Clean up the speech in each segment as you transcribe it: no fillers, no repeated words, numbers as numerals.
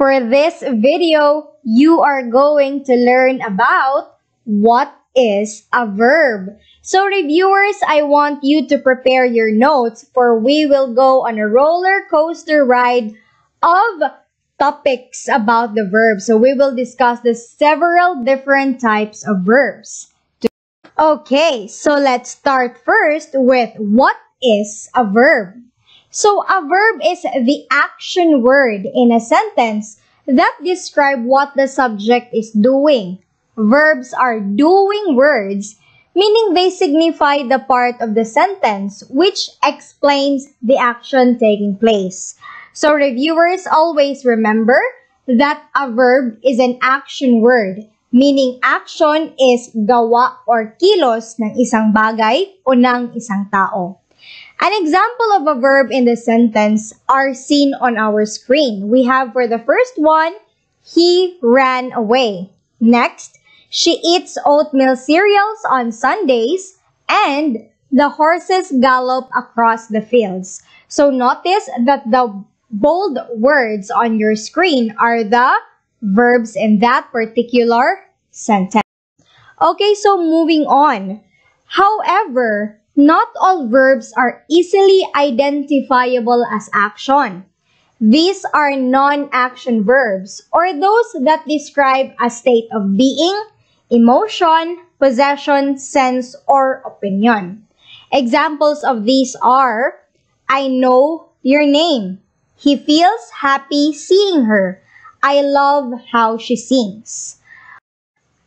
For this video, you are going to learn about what is a verb. So reviewers, I want you to prepare your notes for we will go on a roller coaster ride of topics about the verb. So we will discuss the several different types of verbs. Okay, so let's start first with what is a verb. So a verb is the action word in a sentence that describe what the subject is doing. Verbs are doing words, meaning they signify the part of the sentence which explains the action taking place. So reviewers, always remember that a verb is an action word, meaning action is gawa or kilos ng isang bagay o ng isang tao. An example of a verb in the sentence are seen on our screen. We have for the first one, he ran away. Next, she eats oatmeal cereals on Sundays, and the horses gallop across the fields. So notice that the bold words on your screen are the verbs in that particular sentence. Okay, so moving on. However, not all verbs are easily identifiable as action. These are non-action verbs or those that describe a state of being, emotion, possession, sense, or opinion. Examples of these are, I know your name. He feels happy seeing her. I love how she sings.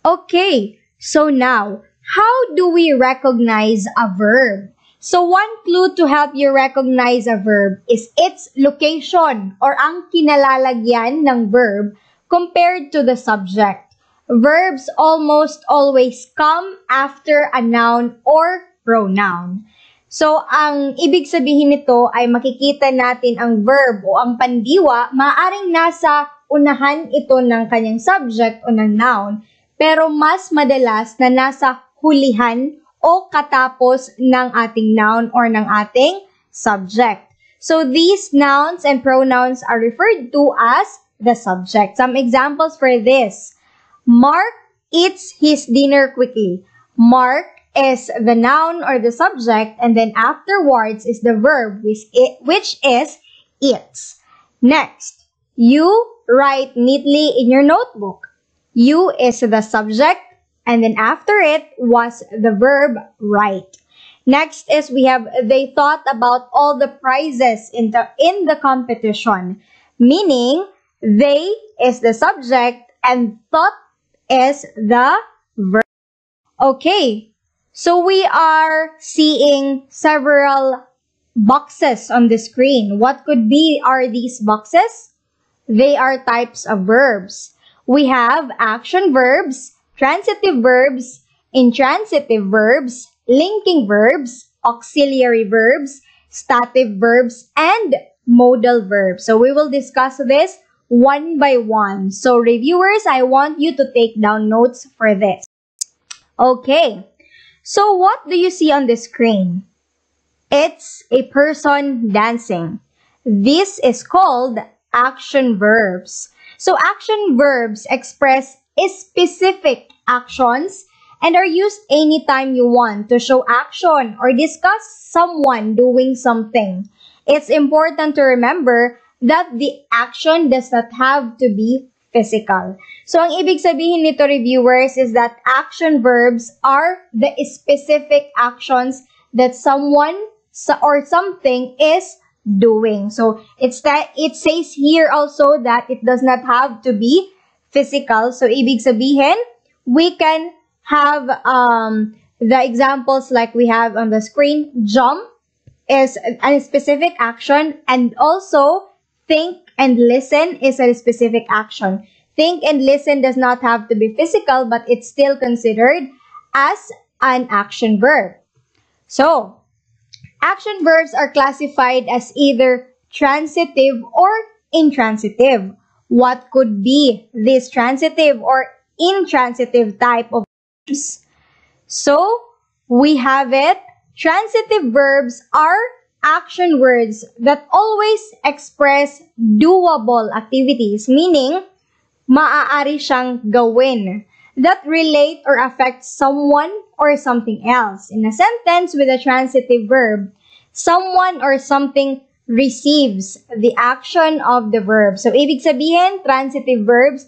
Okay, so now, how do we recognize a verb? So one clue to help you recognize a verb is its location or ang kinalalagyan ng verb compared to the subject. Verbs almost always come after a noun or pronoun. So ang ibig sabihin nito ay makikita natin ang verb o ang pandiwa, maaring nasa unahan ito ng kanyang subject o ng noun, pero mas madalas na nasa hulihan o katapos ng ating noun or ng ating subject. So these nouns and pronouns are referred to as the subject. Some examples for this. Mark eats his dinner quickly. Mark is the noun or the subject, and then afterwards is the verb which is eats. Next, you write neatly in your notebook. You is the subject, and then after it was the verb write. Next is we have they thought about all the prizes in the competition, meaning they is the subject and thought is the verb. Okay, so we are seeing several boxes on the screen. What are these boxes? They are types of verbs. We have action verbs, transitive verbs, intransitive verbs, linking verbs, auxiliary verbs, stative verbs, and modal verbs. So we will discuss this one by one. So reviewers, I want you to take down notes for this. Okay, so what do you see on the screen? It's a person dancing. This is called action verbs. So action verbs express specific actions and are used anytime you want to show action or discuss someone doing something. It's important to remember that the action does not have to be physical. So ang ibig sabihin nito, reviewers, is that action verbs are the specific actions that someone or something is doing. So it says here also that it does not have to be physical. So ibig sabihin, we can have the examples like we have on the screen. Jump is a specific action, and also think and listen is a specific action. Think and listen does not have to be physical, but it's still considered as an action verb. So action verbs are classified as either transitive or intransitive. What could be this transitive or intransitive type of verbs? So, we have it. Transitive verbs are action words that always express doable activities, meaning maaari siyang gawin that relate or affect someone or something else. In a sentence with a transitive verb, someone or something receives the action of the verb. So, ibig sabihin, transitive verbs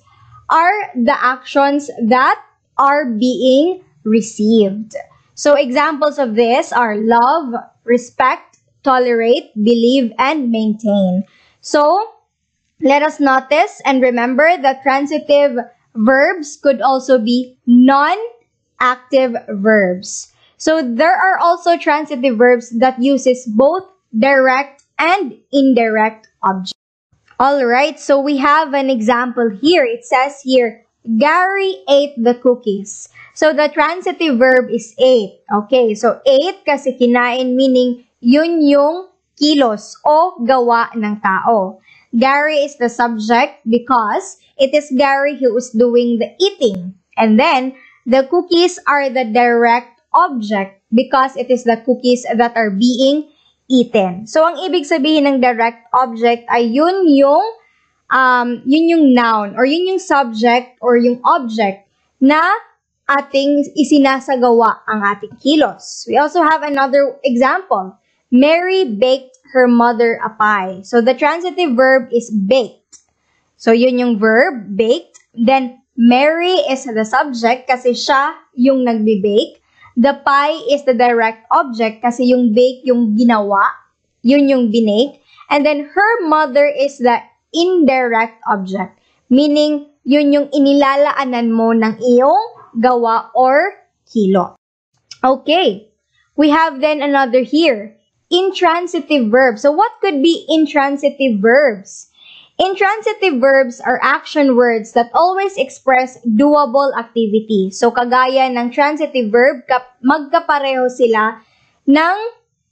are the actions that are being received. So, examples of this are love, respect, tolerate, believe, and maintain. So, let us notice and remember that transitive verbs could also be non-active verbs. So, there are also transitive verbs that uses both direct and indirect objects. Alright, so we have an example here. It says here, Gary ate the cookies. So, the transitive verb is ate. Okay, so ate kasi kinain, meaning yun yung kilos o gawa ng tao. Gary is the subject because it is Gary who is doing the eating. And then, the cookies are the direct object because it is the cookies that are being eaten. So, ang ibig sabihin ng direct object ay yun yung noun or yun yung subject or yung object na ating isinasagawa ang ating kilos. We also have another example. Mary baked her mother a pie. So, the transitive verb is baked. So, yun yung verb, baked. Then, Mary is the subject kasi siya yung nagbe-bake. The pie is the direct object kasi yung bake yung ginawa. Yun yung binake. And then, her mother is the indirect object. Meaning, yun yung inilalaanan mo ng iyong gawa or kilo. Okay. We have then another here. Intransitive verbs. So, what could be intransitive verbs? Intransitive verbs are action words that always express doable activity. So, kagaya ng transitive verb, magkapareho sila ng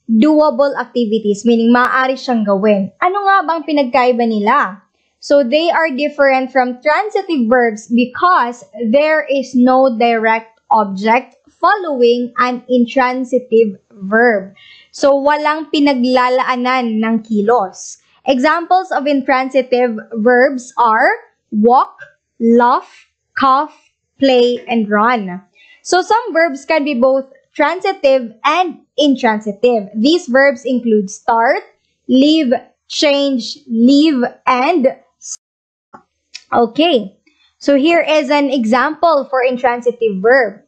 doable activities, meaning maaari siyang gawin. Ano nga bang pinagkaiba nila? So, they are different from transitive verbs because there is no direct object following an intransitive verb. So, walang pinaglalaanan ng kilos. Examples of intransitive verbs are walk, laugh, cough, play, and run. So, some verbs can be both transitive and intransitive. These verbs include start, leave, change, leave, and stop. Okay. So, here is an example for intransitive verb.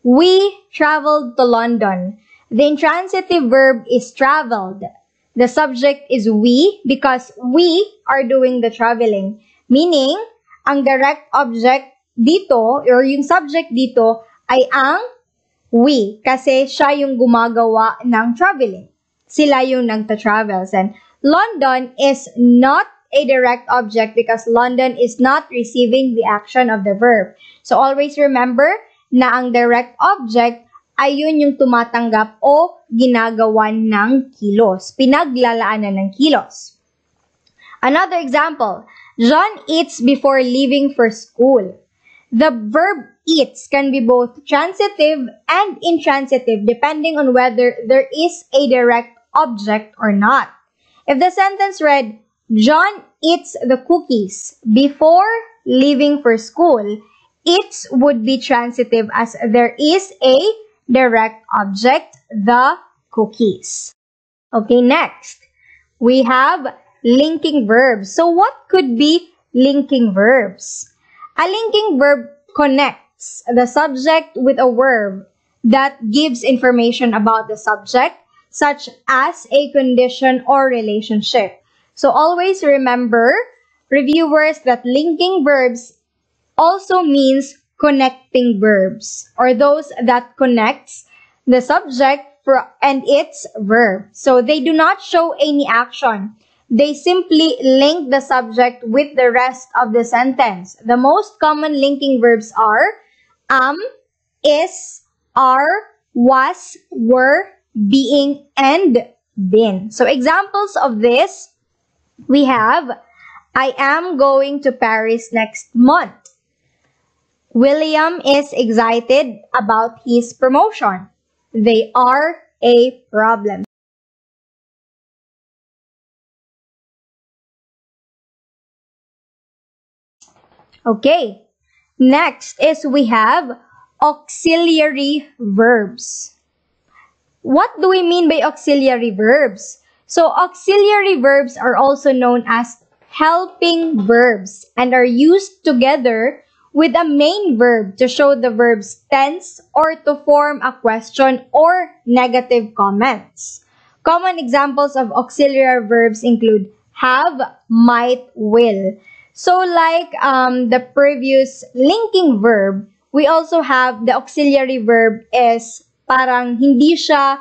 We traveled to London. The intransitive verb is traveled. The subject is we because we are doing the traveling. Meaning, ang direct object dito or yung subject dito ay ang we kasi siya yung gumagawa ng traveling. Sila yung nagta-travels. And London is not a direct object because London is not receiving the action of the verb. So, always remember na ang direct object ay yun yung tumatanggap o ginagawan ng kilos. Pinaglalaanan ng kilos. Another example, John eats before leaving for school. The verb eats can be both transitive and intransitive depending on whether there is a direct object or not. If the sentence read, John eats the cookies before leaving for school, eats would be transitive as there is a direct object, the cookies. Okay, next, we have linking verbs. So, what could be linking verbs? A linking verb connects the subject with a verb that gives information about the subject, such as a condition or relationship. So, always remember, reviewers, that linking verbs also means connecting verbs or those that connects the subject and its verb. So, they do not show any action. They simply link the subject with the rest of the sentence. The most common linking verbs are is, are, was, were, being, and been. So, examples of this, we have, I am going to Paris next month. William is excited about his promotion. They are a problem. Okay. Next is we have auxiliary verbs. What do we mean by auxiliary verbs? So auxiliary verbs are also known as helping verbs and are used together with a main verb to show the verb's tense or to form a question or negative comments. Common examples of auxiliary verbs include have, might, will. So like the previous linking verb, we also have the auxiliary verb is parang hindi siya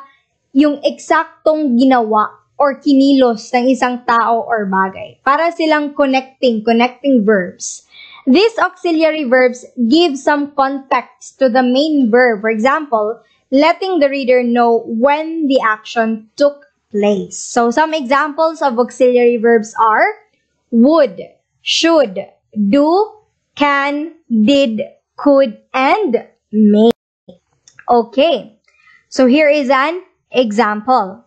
yung eksaktong ginawa or kinilos ng isang tao or bagay. Para silang connecting verbs. These auxiliary verbs give some context to the main verb. For example, letting the reader know when the action took place. So some examples of auxiliary verbs are would, should, do, can, did, could, and may. Okay, so here is an example.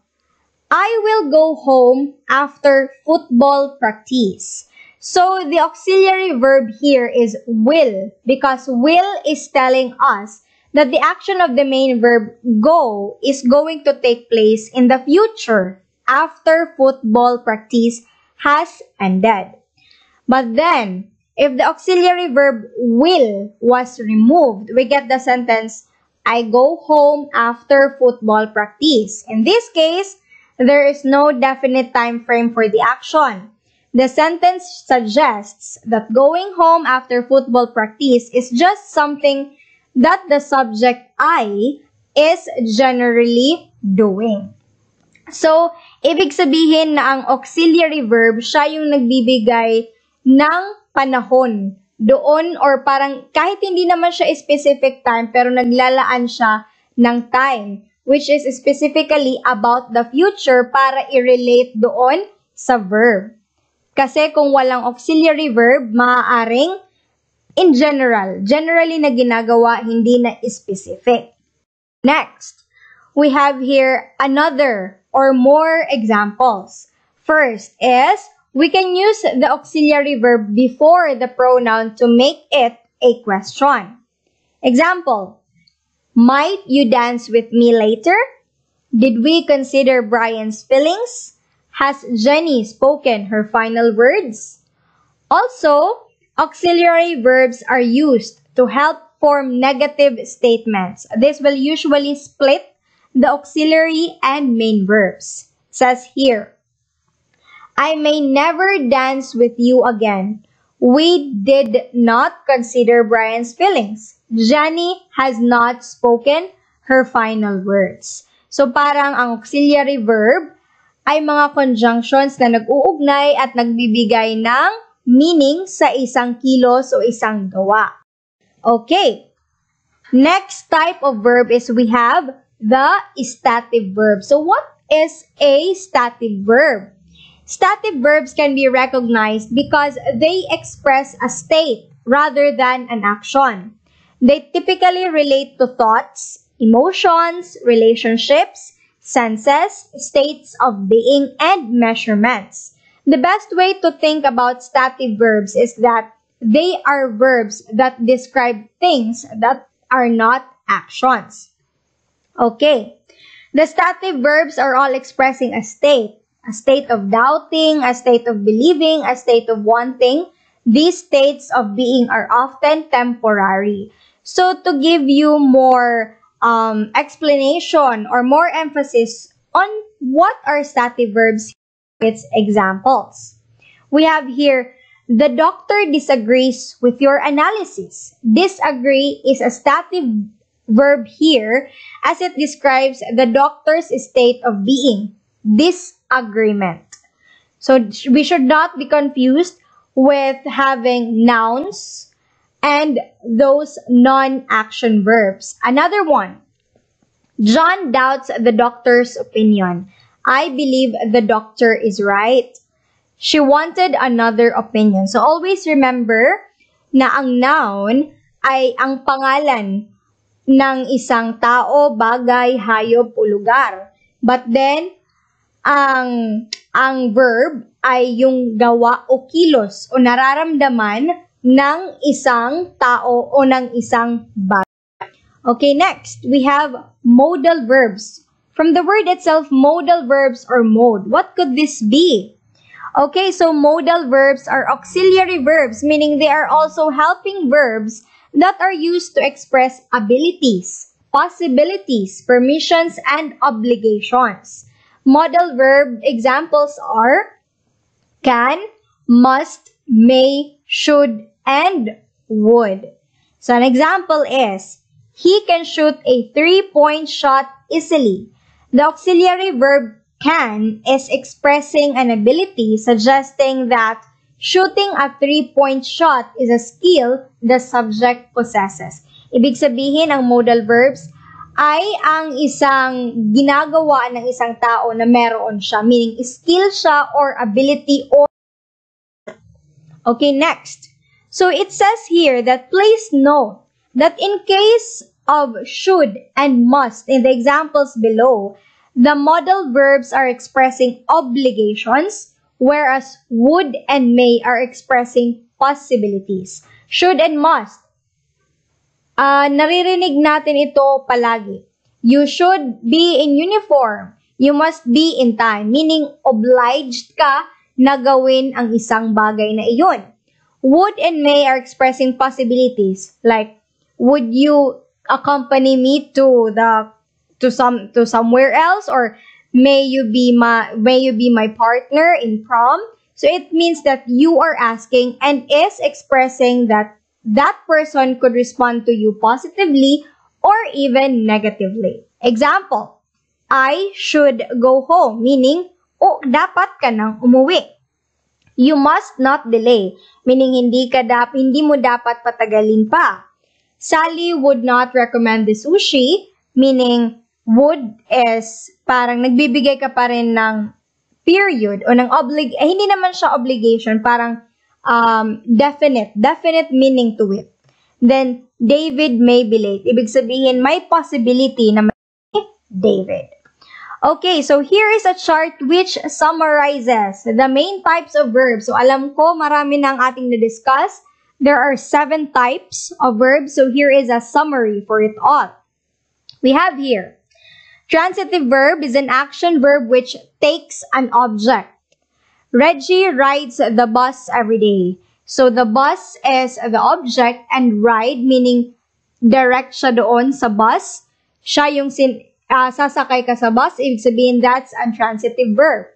I will go home after football practice. So the auxiliary verb here is will because will is telling us that the action of the main verb go is going to take place in the future after football practice has ended. But then, if the auxiliary verb will was removed, we get the sentence, I go home after football practice. In this case, there is no definite time frame for the action. The sentence suggests that going home after football practice is just something that the subject I is generally doing. So, ibig sabihin na ang auxiliary verb, siya yung nagbibigay ng panahon doon or parang kahit hindi naman siya specific time pero naglalaan siya ng time which is specifically about the future para i-relate doon sa verb. Kasi kung walang auxiliary verb, maaaring in generally na ginagawa, hindi na specific. Next, we have here another or more examples. First is, we can use the auxiliary verb before the pronoun to make it a question. Example, might you dance with me later? Did we consider Brian's feelings? Has Jenny spoken her final words? Also, auxiliary verbs are used to help form negative statements. This will usually split the auxiliary and main verbs. It says here, I may never dance with you again. We did not consider Brian's feelings. Jenny has not spoken her final words. So parang ang auxiliary verb ay mga conjunctions na nag-uugnay at nagbibigay ng meaning sa isang kilos o isang gawa. Okay. Next type of verb is we have the stative verb. So what is a stative verb? Stative verbs can be recognized because they express a state rather than an action. They typically relate to thoughts, emotions, relationships, senses, states of being, and measurements. The best way to think about stative verbs is that they are verbs that describe things that are not actions. Okay. The stative verbs are all expressing a state of doubting, a state of believing, a state of wanting. These states of being are often temporary. So to give you more explanation or more emphasis on what are stative verbs, its examples. We have here, the doctor disagrees with your analysis. Disagree is a stative verb here as it describes the doctor's state of being. Disagreement. So we should not be confused with having nouns and those non-action verbs. Another one. John doubts the doctor's opinion. I believe the doctor is right. She wanted another opinion. So always remember na ang noun ay ang pangalan ng isang tao, bagay, hayop, o lugar. But then, ang verb ay yung gawa o kilos o nararamdaman ng isang tao o ng isang bagay. Okay, next, we have modal verbs. From the word itself, modal verbs or mode, what could this be? Okay, so modal verbs are auxiliary verbs, meaning they are also helping verbs that are used to express abilities, possibilities, permissions, and obligations. Modal verb examples are can, must, may, should, and would. So an example is, he can shoot a 3-point shot easily. The auxiliary verb can is expressing an ability, suggesting that shooting a 3-point shot is a skill the subject possesses. Ibig sabihin, ang modal verbs ay ang isang ginagawa ng isang tao na meron siya, meaning skill siya or ability or... Okay, next. So it says here that please note that in case of should and must in the examples below, the modal verbs are expressing obligations, whereas would and may are expressing possibilities. Should and must. Naririnig natin ito palagi. You should be in uniform. You must be in time. Meaning, obliged ka na gawin ang isang bagay na iyon. Would and may are expressing possibilities. Like, would you accompany me to somewhere else, or may you be my partner in prom? So it means that you are asking and is expressing that that person could respond to you positively or even negatively. Example, I should go home, meaning, dapat ka nang umuwi. You must not delay, meaning hindi mo dapat patagalin pa. Sally would not recommend the sushi, meaning would is parang nagbibigay ka pa rin ng period o ng hindi naman siya obligation, parang definite meaning to it. Then, David may be late. Ibig sabihin, may possibility na may David. Okay, so here is a chart which summarizes the main types of verbs. So, alam ko, marami na ang ating na-discuss. There are 7 types of verbs, so here is a summary for it all. We have here, transitive verb is an action verb which takes an object. Reggie rides the bus every day. So the bus is the object and ride meaning direct siya doon sa bus. Siya yung sasakay ka sa bus, ibig sabihin that's a transitive verb.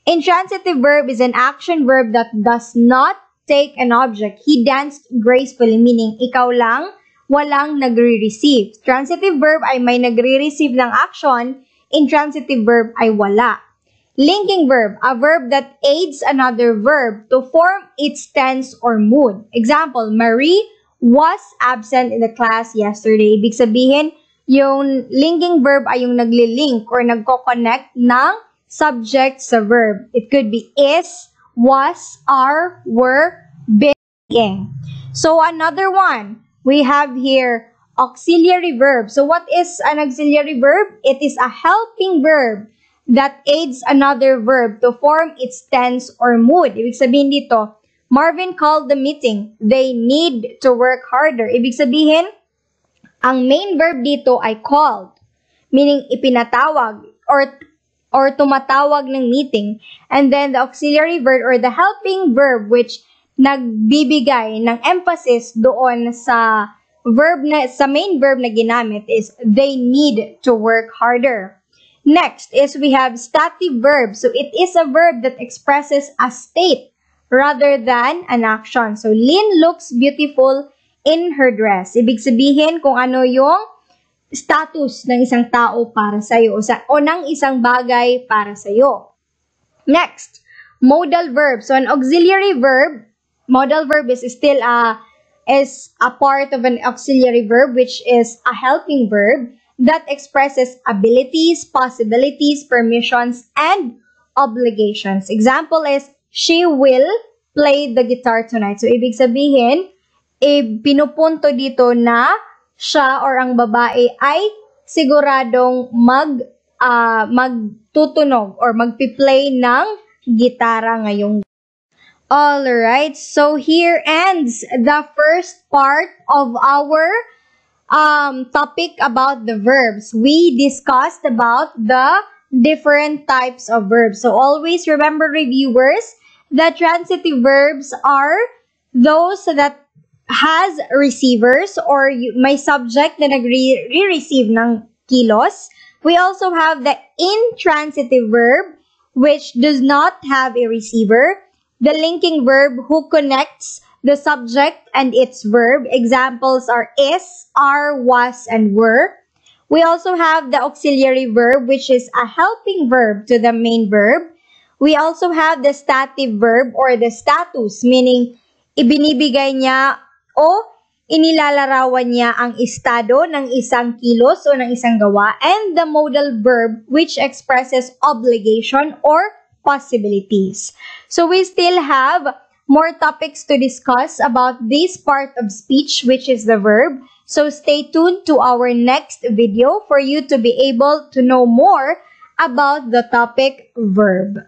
Intransitive verb is an action verb that does not take an object. He danced gracefully, meaning ikaw lang, walang nagre-receive. Transitive verb ay may nagre-receive ng action. Intransitive verb ay wala. Linking verb, a verb that aids another verb to form its tense or mood. Example, Marie was absent in the class yesterday. Ibig sabihin, yung linking verb ay yung nagli-link or nagko-connect ng subject sa verb. It could be is, was, are, were, being. So another one, we have here auxiliary verb. So what is an auxiliary verb? It is a helping verb that aids another verb to form its tense or mood. Ibig sabihin dito, Marvin called the meeting. They need to work harder. Ibig sabihin, ang main verb dito ay called, meaning ipinatawag or tumatawag ng meeting. And then the auxiliary verb or the helping verb which nagbibigay ng emphasis doon sa main verb na ginamit is they need to work harder. Next is we have stative verb. So it is a verb that expresses a state rather than an action. So Lynn looks beautiful in her dress. Ibig sabihin kung ano yung status ng isang tao para sa'yo o ng isang bagay para sa'yo. Next, modal verb. So an auxiliary verb, modal verb is still a part of an auxiliary verb which is a helping verb that expresses abilities, possibilities, permissions, and obligations. Example is, she will play the guitar tonight. So ibig sabihin, pinupunto dito na siya or ang babae ay siguradong magtutunog or magpi-play ng gitara ngayong. Alright, so here ends the first part of our topic about the verbs. We discussed about the different types of verbs. So always remember, reviewers, that transitive verbs are those that has receivers or may subject na nagre-receive ng kilos. We also have the intransitive verb, which does not have a receiver. The linking verb who connects the subject and its verb. Examples are is, are, was, and were. We also have the auxiliary verb, which is a helping verb to the main verb. We also have the stative verb or the status, meaning ibinibigay niya o inilalarawan niya ang estado ng isang kilos o ng isang gawa. And the modal verb, which expresses obligation or possibilities. So we still have more topics to discuss about this part of speech, which is the verb. So stay tuned to our next video for you to be able to know more about the topic verb.